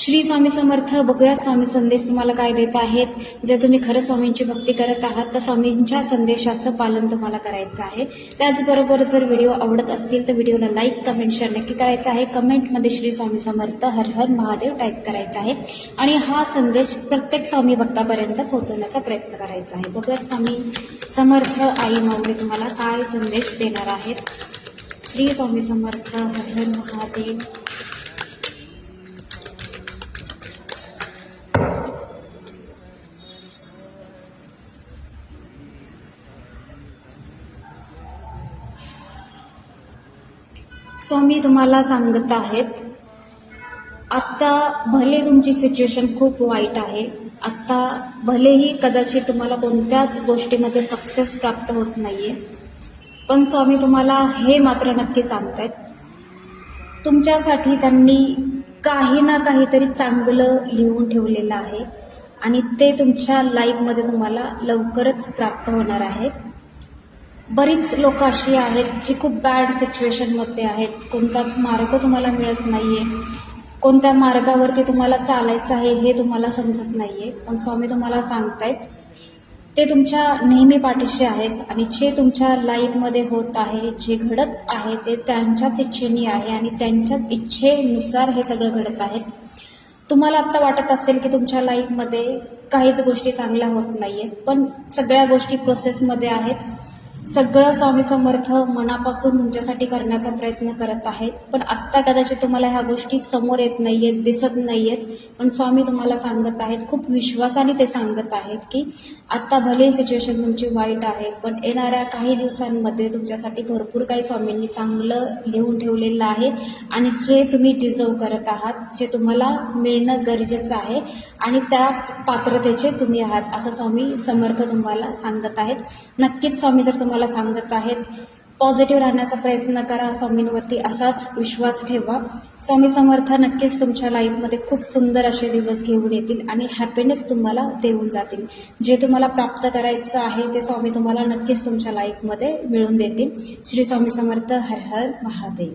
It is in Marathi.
श्री स्वामी समर्थ. बघूयात स्वामी संदेश तुम्हाला काय देत आहेत. जर तुम्ही खरं स्वामींची भक्ती करत आहात तर स्वामींच्या संदेशाचं पालन तुम्हाला करायचं आहे. त्याचबरोबर जर व्हिडिओ आवडत असतील तर व्हिडिओला लाईक, कमेंट, शेअर नक्की करायचं आहे. कमेंटमध्ये श्री स्वामी समर्थ हर हर महादेव टाईप करायचा आहे आणि हा संदेश प्रत्येक स्वामी भक्तापर्यंत पोहोचवण्याचा प्रयत्न करायचा आहे. बघूयात स्वामी समर्थ आई माऊली तुम्हाला काय संदेश देणार आहेत. श्री स्वामी समर्थ हर हर महादेव. स्वामी तुम्हाला सांगत आहेत, आत्ता भले तुमची सिच्युएशन खूप वाईट आहे, आत्ता भलेही कदाचित तुम्हाला कोणत्याच गोष्टीमध्ये सक्सेस प्राप्त होत नाहीये, पण स्वामी तुम्हाला हे मात्र नक्की सांगतायत, तुमच्यासाठी त्यांनी काही ना काहीतरी चांगलं लिहून ठेवलेलं आहे आणि ते तुमच्या लाईफमध्ये तुम्हाला लवकरच प्राप्त होणार आहे. बरीच लोक अशी आहेत जी खूप बॅड सिच्युएशनमध्ये आहेत. कोणताच मार्ग तुम्हाला मिळत नाहीये, कोणत्या मार्गावरती तुम्हाला चालायचं आहे हे तुम्हाला समजत नाहीये, पण स्वामी तुम्हाला सांगतायत ते तुमच्या नेहमी पाठीशी आहेत आणि जे तुमच्या लाईफमध्ये होत आहे, जे घडत आहे ते त्यांच्याच इच्छेने आहे आणि त्यांच्याच इच्छेनुसार हे सगळं घडत आहे. तुम्हाला आत्ता वाटत असेल की तुमच्या लाईफमध्ये काहीच गोष्टी चांगल्या होत नाहीयेत, पण सगळ्या गोष्टी प्रोसेसमध्ये आहेत. सगळं स्वामी समर्थ मनापासून तुमच्यासाठी करण्याचा प्रयत्न करत आहेत, पण आत्ता कदाचित तुम्हाला ह्या गोष्टी समोर येत नाहीयेत, दिसत नाहीयेत, पण स्वामी तुम्हाला सांगत आहेत, खूप विश्वासाने ते सांगत आहेत की आत्ता भले सिच्युएशन तुमची वाईट आहे, पण येणाऱ्या काही दिवसांमध्ये तुमच्यासाठी भरपूर काही स्वामींनी चांगलं लिहून ठेवलेलं आहे आणि जे तुम्ही डिझर्व करत आहात, जे तुम्हाला मिळणं गरजेचं आहे आणि त्या पात्रतेचे तुम्ही आहात, असं स्वामी समर्थ तुम्हाला सांगत आहेत. नक्कीच स्वामी जर तुम्हाला सांगत आहेत, पॉझिटिव्ह राहण्याचा प्रयत्न करा, स्वामींवरती असाच विश्वास ठेवा. स्वामी समर्थ नक्कीच तुमच्या लाईफमध्ये खूप सुंदर असे दिवस घेऊन येतील आणि हॅपीनेस तुम्हाला देऊन जातील. जे तुम्हाला प्राप्त करायचं आहे ते स्वामी तुम्हाला नक्कीच तुमच्या लाईफमध्ये मिळवून देतील. श्री स्वामी समर्थ हर हर महादेव.